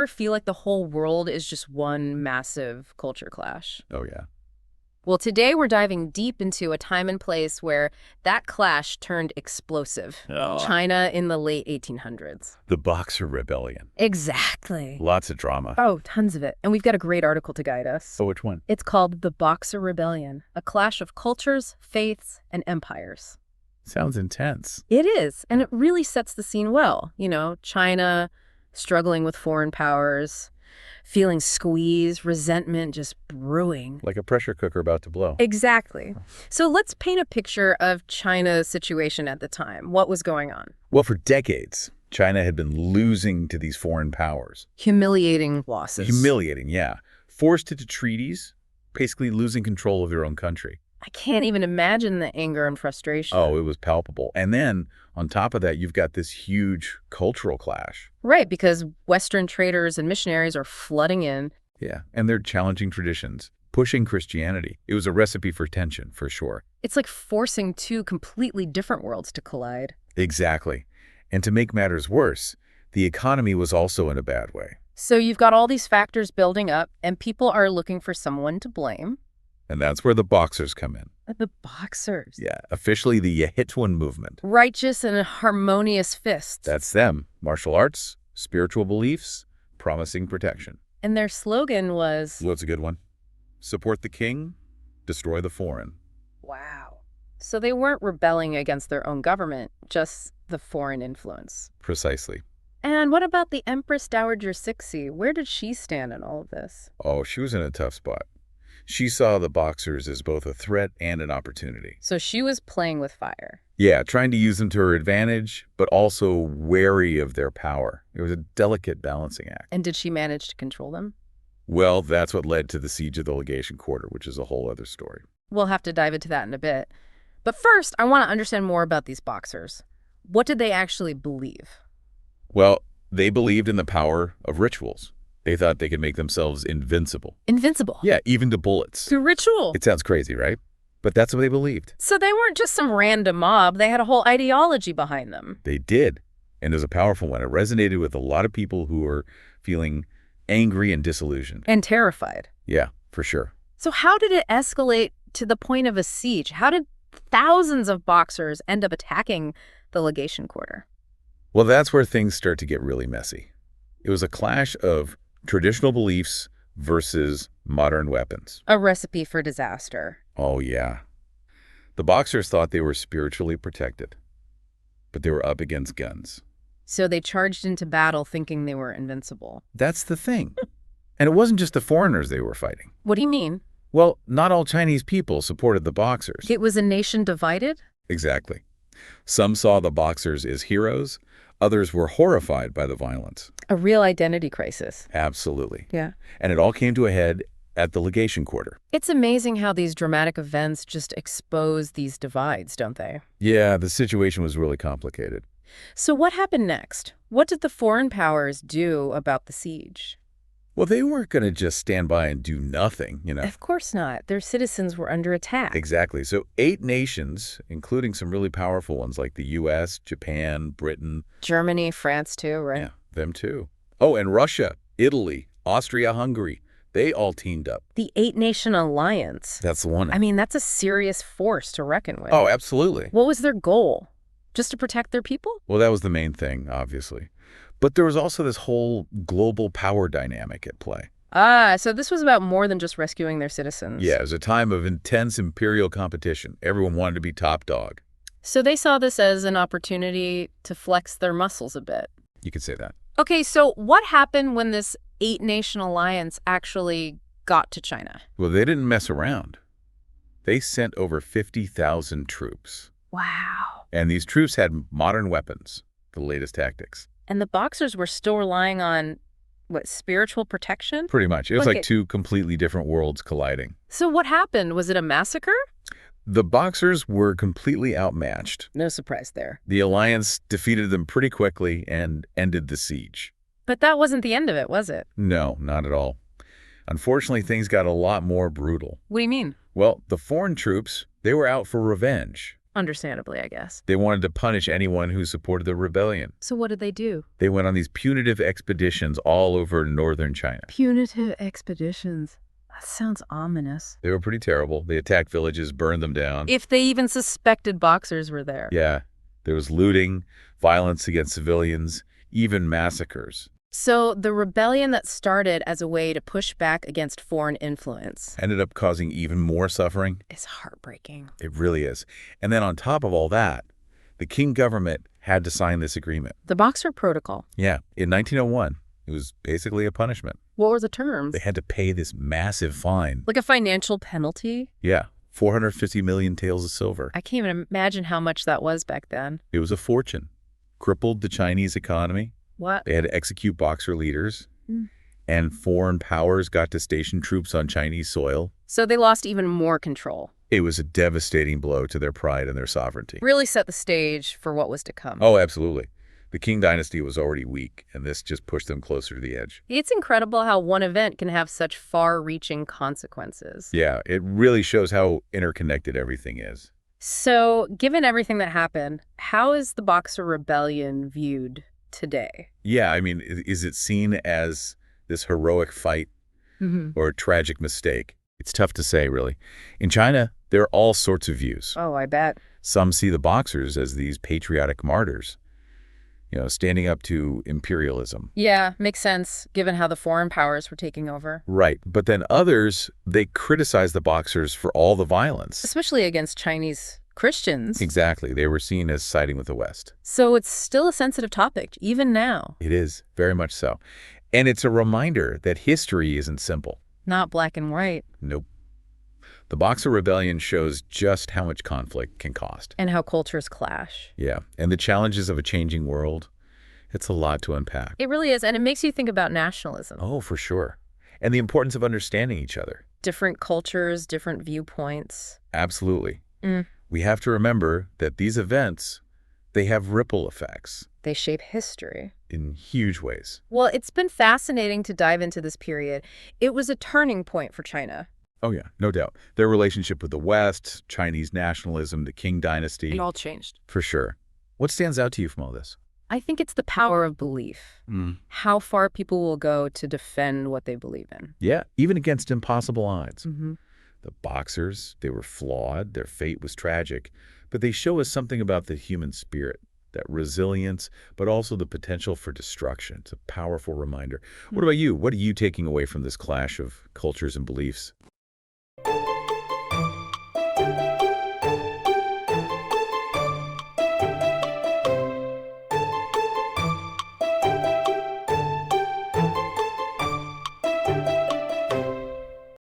ever feel like the whole world is just one massive culture clash? Oh, yeah. Well, today we're diving deep into a time and place where that clash turned explosive. Oh. China in the late 1800s. The Boxer Rebellion. Exactly. Lots of drama. Oh, tons of it. And we've got a great article to guide us. Oh, which one? It's called The Boxer Rebellion, a clash of cultures, faiths, and empires. Sounds intense. It is, and it really sets the scene well. You know, China struggling with foreign powers, feeling squeezed, resentment just brewing. Like a pressure cooker about to blow. Exactly. So let's paint a picture of China's situation at the time. What was going on? Well, for decades, China had been losing to these foreign powers. Humiliating losses. Humiliating, yeah. Forced into treaties, basically losing control of their own country. I can't even imagine the anger and frustration. Oh, it was palpable. And then, on top of that, you've got this huge cultural clash. Right, because Western traders and missionaries are flooding in. Yeah, and they're challenging traditions, pushing Christianity. It was a recipe for tension, for sure. It's like forcing two completely different worlds to collide. Exactly. And to make matters worse, the economy was also in a bad way. So you've got all these factors building up, and people are looking for someone to blame. And that's where the Boxers come in. The Boxers. Yeah, officially the Yehituan movement. Righteous and harmonious fists. That's them. Martial arts, spiritual beliefs, promising protection. And their slogan was... What's a good one? Support the king, destroy the foreign. Wow. So they weren't rebelling against their own government, just the foreign influence. Precisely. And what about the Empress Dowager Cixi? Where did she stand in all of this? Oh, she was in a tough spot. She saw the Boxers as both a threat and an opportunity. So she was playing with fire. Yeah, trying to use them to her advantage, but also wary of their power. It was a delicate balancing act. And did she manage to control them? Well, that's what led to the siege of the Legation Quarter, which is a whole other story. We'll have to dive into that in a bit. But first, I want to understand more about these Boxers. What did they actually believe? Well, they believed in the power of rituals. They thought they could make themselves invincible. Invincible? Yeah, even to bullets. Through ritual? It sounds crazy, right? But that's what they believed. So they weren't just some random mob. They had a whole ideology behind them. They did. And it was a powerful one. It resonated with a lot of people who were feeling angry and disillusioned. And terrified. Yeah, for sure. So how did it escalate to the point of a siege? How did thousands of Boxers end up attacking the Legation Quarter? Well, that's where things start to get really messy. It was a clash of traditional beliefs versus modern weapons. A recipe for disaster. Oh, yeah. The Boxers thought they were spiritually protected, but they were up against guns. So they charged into battle thinking they were invincible. That's the thing. And it wasn't just the foreigners they were fighting. What do you mean? Well, not all Chinese people supported the Boxers. It was a nation divided? Exactly. Some saw the Boxers as heroes. Others were horrified by the violence. A real identity crisis. Absolutely. Yeah. And it all came to a head at the Legation Quarter. It's amazing how these dramatic events just expose these divides, don't they? Yeah, the situation was really complicated. So what happened next? What did the foreign powers do about the siege? Well, they weren't going to just stand by and do nothing, you know. Of course not. Their citizens were under attack. Exactly. So 8 nations, including some really powerful ones like the U.S., Japan, Britain. Germany, France too, right? Yeah, them too. Oh, and Russia, Italy, Austria, Hungary. They all teamed up. The 8-nation alliance. That's the one. I mean, that's a serious force to reckon with. Oh, absolutely. What was their goal? Just to protect their people? Well, that was the main thing, obviously. But there was also this whole global power dynamic at play. Ah, so this was about more than just rescuing their citizens. Yeah, it was a time of intense imperial competition. Everyone wanted to be top dog. So they saw this as an opportunity to flex their muscles a bit. You could say that. Okay, so what happened when this 8-nation alliance actually got to China? Well, they didn't mess around. They sent over 50,000 troops. Wow. And these troops had modern weapons, the latest tactics. And the Boxers were still relying on, what, spiritual protection? Pretty much. It was like two completely different worlds colliding. So what happened? Was it a massacre? The Boxers were completely outmatched. No surprise there. The alliance defeated them pretty quickly and ended the siege. But that wasn't the end of it, was it? No, not at all. Unfortunately, things got a lot more brutal. What do you mean? Well, the foreign troops, they were out for revenge. Understandably, I guess. They wanted to punish anyone who supported the rebellion. So what did they do? They went on these punitive expeditions all over northern China. Punitive expeditions. That sounds ominous. They were pretty terrible. They attacked villages, burned them down. If they even suspected Boxers were there. Yeah, there was looting, violence against civilians, even massacres. So the rebellion that started as a way to push back against foreign influence Ended up causing even more suffering. is heartbreaking. It really is. And then on top of all that, the Qing government had to sign this agreement. The Boxer Protocol. Yeah, in 1901, it was basically a punishment. What were the terms? They had to pay this massive fine. Like a financial penalty? Yeah, 450 million taels of silver. I can't even imagine how much that was back then. It was a fortune. Crippled the Chinese economy. What? They had to execute Boxer leaders. Mm. And foreign powers got to station troops on Chinese soil. So they lost even more control. It was a devastating blow to their pride and their sovereignty. Really set the stage for what was to come. Oh, absolutely. The Qing Dynasty was already weak, and this just pushed them closer to the edge. It's incredible how one event can have such far-reaching consequences. Yeah, it really shows how interconnected everything is. So, given everything that happened, how is the Boxer Rebellion viewed today? Yeah, I mean, is it seen as this heroic fight or a tragic mistake? It's tough to say, really. In China, there are all sorts of views. Oh, I bet. Some see the Boxers as these patriotic martyrs, standing up to imperialism. Yeah, makes sense, given how the foreign powers were taking over. Right. But then others, they criticize the Boxers for all the violence. Especially against Chinese Christians. Exactly. They were seen as siding with the West. So it's still a sensitive topic, even now. It is, very much so. And it's a reminder that history isn't simple. Not black and white. Nope. The Boxer Rebellion shows just how much conflict can cost. And how cultures clash. Yeah, and the challenges of a changing world, it's a lot to unpack. It really is, and it makes you think about nationalism. Oh, for sure. And the importance of understanding each other. Different cultures, different viewpoints. Absolutely. Mm. We have to remember that these events, they have ripple effects. They shape history. In huge ways. Well, it's been fascinating to dive into this period. It was a turning point for China. Oh, yeah, no doubt. Their relationship with the West, Chinese nationalism, the Qing Dynasty. It all changed. For sure. What stands out to you from all this? I think it's the power of belief. How far people will go to defend what they believe in. Yeah, even against impossible odds. The Boxers, they were flawed, their fate was tragic, but they show us something about the human spirit, that resilience, but also the potential for destruction. It's a powerful reminder. What about you? What are you taking away from this clash of cultures and beliefs?